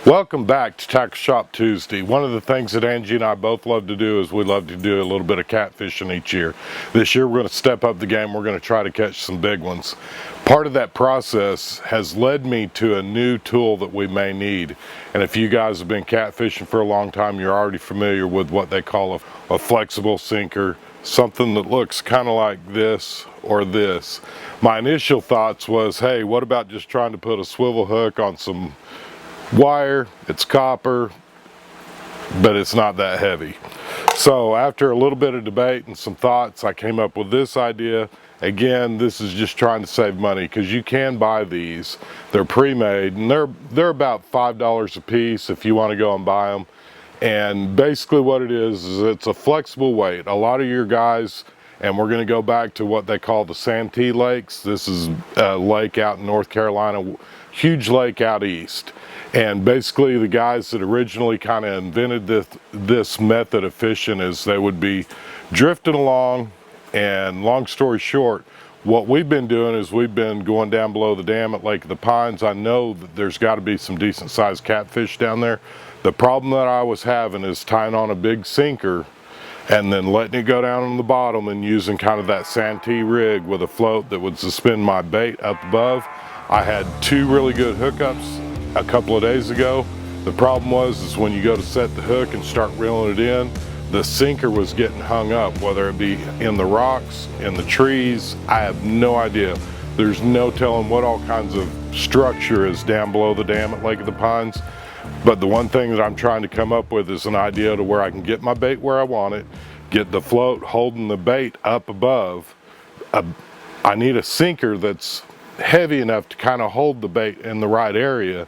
Welcome back to Tackle Shop Tuesday. One of the things that Angie and I both love to do is we love to do a little bit of catfishing each year. This year we're going to step up the game. We're going to try to catch some big ones. Part of that process has led me to a new tool that we may need. And if you guys have been catfishing for a long time, you're already familiar with what they call a flexible sinker, something that looks kind of like this or this. My initial thoughts was, hey, what about just trying to put a swivel hook on some wire? It's copper, but it's not that heavy. So after a little bit of debate and some thoughts, I came up with this idea. Again, this is just trying to save money because you can buy these. They're pre-made and they're about $5 a piece if you want to go and buy them. And basically what it is it's a flexible weight. A lot of your guys, and we're going to go back to what they call the Santee Lakes. This is a lake out in North Carolina, huge lake out east. And basically the guys that originally kind of invented this method of fishing is they would be drifting along, and long story short, what we've been doing is we've been going down below the dam at Lake of the Pines. I know that there's got to be some decent sized catfish down there. The problem that I was having is tying on a big sinker and then letting it go down on the bottom and using kind of that Santee rig with a float that would suspend my bait up above. I had two really good hookups a couple of days ago. The problem was when you go to set the hook and start reeling it in, the sinker was getting hung up, whether it be in the rocks, in the trees. I have no idea. There's no telling what all kinds of structure is down below the dam at Lake of the Pines. But the one thing that I'm trying to come up with is an idea to where I can get my bait where I want it, get the float holding the bait up above. I need a sinker that's heavy enough to kind of hold the bait in the right area.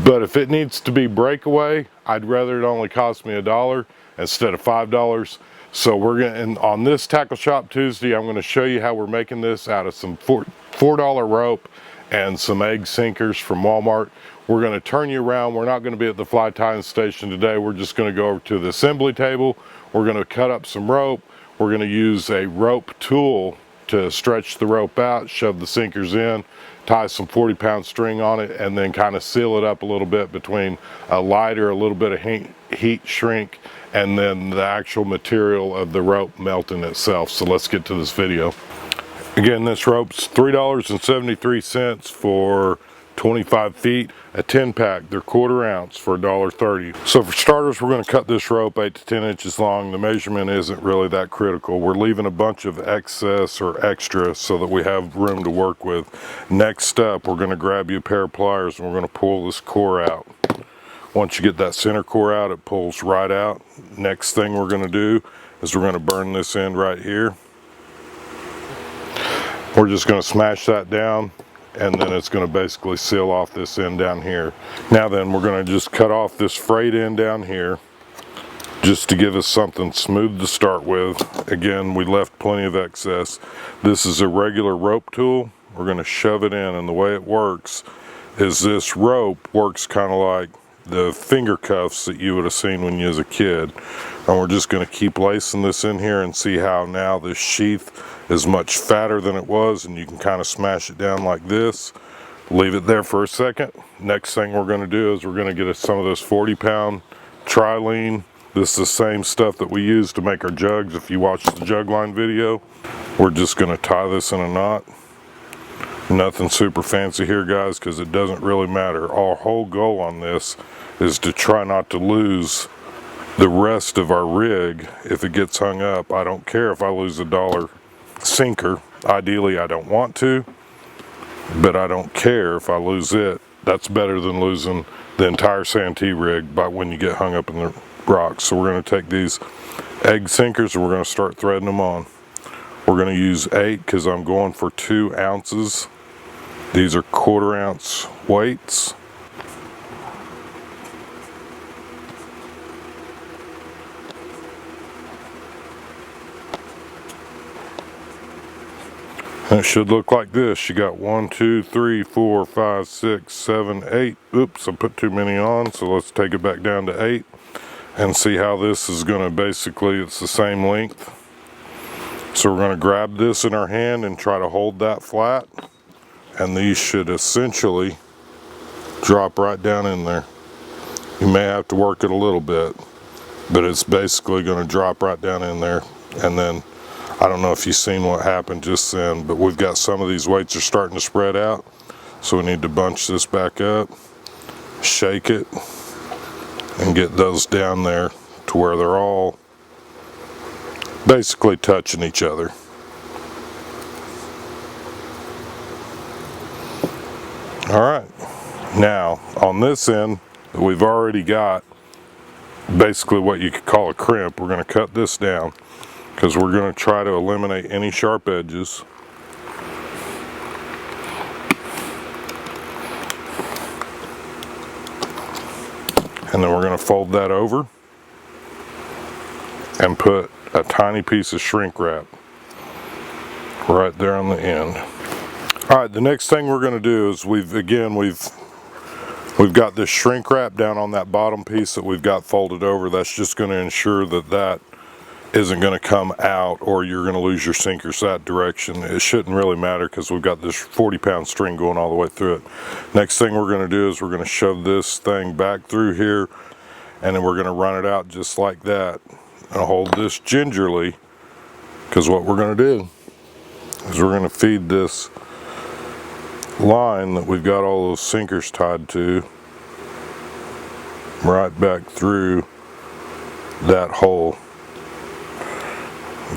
But if it needs to be breakaway, I'd rather it only cost me $1 instead of $5. So we're gonna, and on this Tackle Shop Tuesday, I'm gonna show you how we're making this out of some $4 rope and some egg sinkers from Walmart. We're gonna turn you around. We're not gonna be at the fly tying station today. We're just gonna go over to the assembly table. We're gonna cut up some rope. We're gonna use a rope tool to stretch the rope out, shove the sinkers in, tie some 40-pound string on it, and then kind of seal it up a little bit between a lighter, a little bit of heat shrink, and then the actual material of the rope melting itself. So let's get to this video. Again, this rope's $3.73 for 25 feet, a 10-pack. They're 1/4 ounce for $1.30. So for starters, we're going to cut this rope 8 to 10 inches long. The measurement isn't really that critical. We're leaving a bunch of excess or extra so that we have room to work with. Next up, we're going to grab you a pair of pliers and we're going to pull this core out. Once you get that center core out, it pulls right out. Next thing we're going to do is we're going to burn this end right here. We're just going to smash that down, and then it's going to basically seal off this end down here. Now then, we're going to just cut off this frayed end down here just to give us something smooth to start with. Again, we left plenty of excess. This is a regular rope tool. We're going to shove it in, and the way it works is this rope works kind of like the finger cuffs that you would have seen when you was a kid. And we're just going to keep lacing this in here and see how now this sheath is much fatter than it was, and you can kind of smash it down like this. Leave it there for a second. Next thing we're going to do is we're going to get some of this 40-pound trilene. This is the same stuff that we use to make our jugs. If you watch the jug line video, we're just going to tie this in a knot. Nothing super fancy here, guys, because it doesn't really matter. Our whole goal on this is to try not to lose the rest of our rig if it gets hung up. I don't care if I lose $1 sinker. Ideally, I don't want to, but I don't care if I lose it. That's better than losing the entire Santee rig by when you get hung up in the rocks. So we're going to take these egg sinkers and we're going to start threading them on. We're going to use 8 because I'm going for 2 ounces. These are 1/4 ounce weights. And it should look like this. You got 1, 2, 3, 4, 5, 6, 7, 8. Oops, I put too many on, so let's take it back down to 8 and see how this is going to basically, it's the same length. So we're going to grab this in our hand and try to hold that flat, and these should essentially drop right down in there. You may have to work it a little bit, but it's basically going to drop right down in there. And then, I don't know if you've seen what happened just then, but we've got some of these weights are starting to spread out. So we need to bunch this back up, shake it, and get those down there to where they're all basically touching each other. All right, now on this end, we've already got basically what you could call a crimp. We're going to cut this down because we're going to try to eliminate any sharp edges. And then we're going to fold that over and put a tiny piece of shrink wrap right there on the end. All right, the next thing we're going to do is we've got this shrink wrap down on that bottom piece that we've got folded over. That's just going to ensure that that isn't going to come out or you're going to lose your sinkers that direction. It shouldn't really matter because we've got this 40-pound string going all the way through it. Next thing we're going to do is we're going to shove this thing back through here, and then we're going to run it out just like that. And hold this gingerly, because what we're going to do is we're going to feed this line that we've got all those sinkers tied to right back through that hole.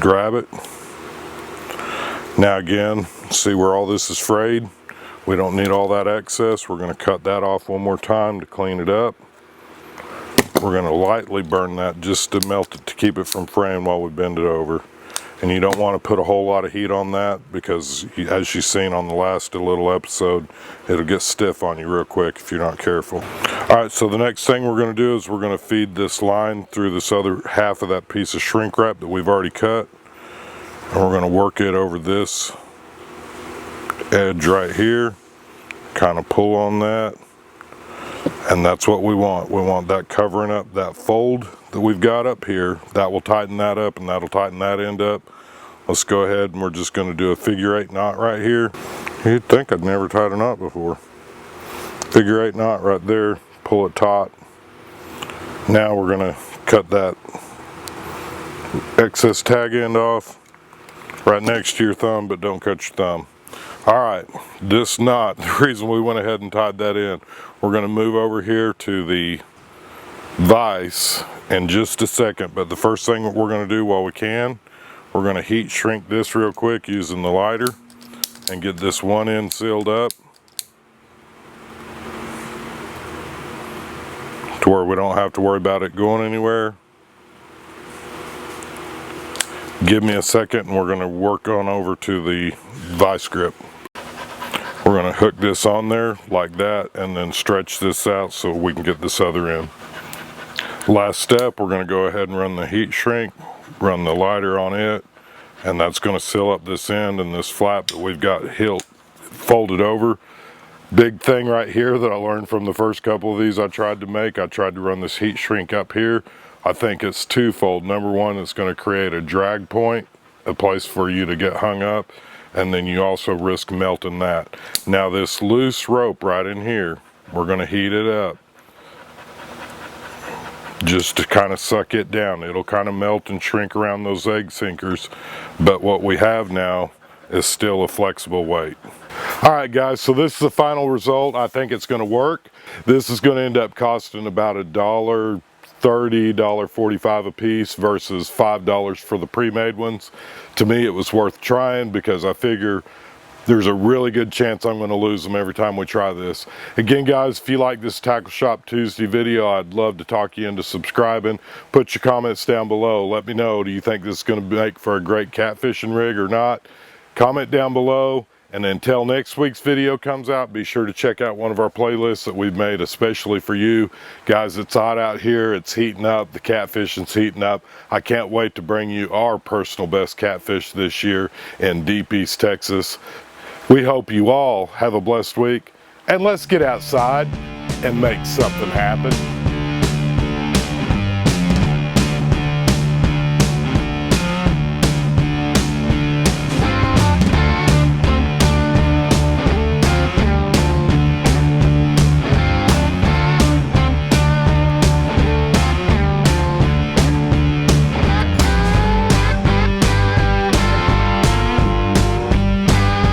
Grab it. Now again, see where all this is frayed? We don't need all that excess. We're going to cut that off one more time to clean it up. We're going to lightly burn that just to melt it, to keep it from fraying while we bend it over. And you don't want to put a whole lot of heat on that because, as you've seen on the last little episode, it'll get stiff on you real quick if you're not careful. All right, so the next thing we're going to do is we're going to feed this line through this other half of that piece of shrink wrap that we've already cut. And we're going to work it over this edge right here, kind of pull on that. And that's what we want. We want that covering up that fold that we've got up here. That will tighten that up, and that'll tighten that end up. Let's go ahead and we're just going to do a figure-8 knot right here. You'd think I'd never tied a knot before. Figure-8 knot right there, pull it taut. Now we're going to cut that excess tag end off right next to your thumb, but don't cut your thumb. All right, this knot, the reason we went ahead and tied that in, we're going to move over here to the vise in just a second, but the first thing that we're going to do while we can, we're going to heat shrink this real quick using the lighter and get this one end sealed up to where we don't have to worry about it going anywhere. Give me a second and we're going to work on over to the vise grip. We're going to hook this on there like that and then stretch this out so we can get this other end. Last step, we're going to go ahead and run the heat shrink, run the lighter on it, and that's going to seal up this end and this flap that we've got hilt folded over. Big thing right here that I learned from the first couple of these I tried to make, I tried to run this heat shrink up here. I think it's twofold. Number one, it's going to create a drag point, a place for you to get hung up, and then you also risk melting that. Now this loose rope right in here, we're going to heat it up just to kind of suck it down. It'll kind of melt and shrink around those egg sinkers, but what we have now is still a flexible weight. All right guys, so this is the final result. I think it's going to work. This is going to end up costing about $1.30, $1.45 a piece versus $5 for the pre-made ones. To me, it was worth trying because I figure there's a really good chance I'm going to lose them every time we try this. Again guys, if you like this Tackle Shop Tuesday video, I'd love to talk you into subscribing. Put your comments down below. Let me know, do you think this is going to make for a great catfishing rig or not? Comment down below. And until next week's video comes out, be sure to check out one of our playlists that we've made especially for you. Guys, it's hot out here. It's heating up. The catfishing's heating up. I can't wait to bring you our personal best catfish this year in deep East Texas. We hope you all have a blessed week. And let's get outside and make something happen.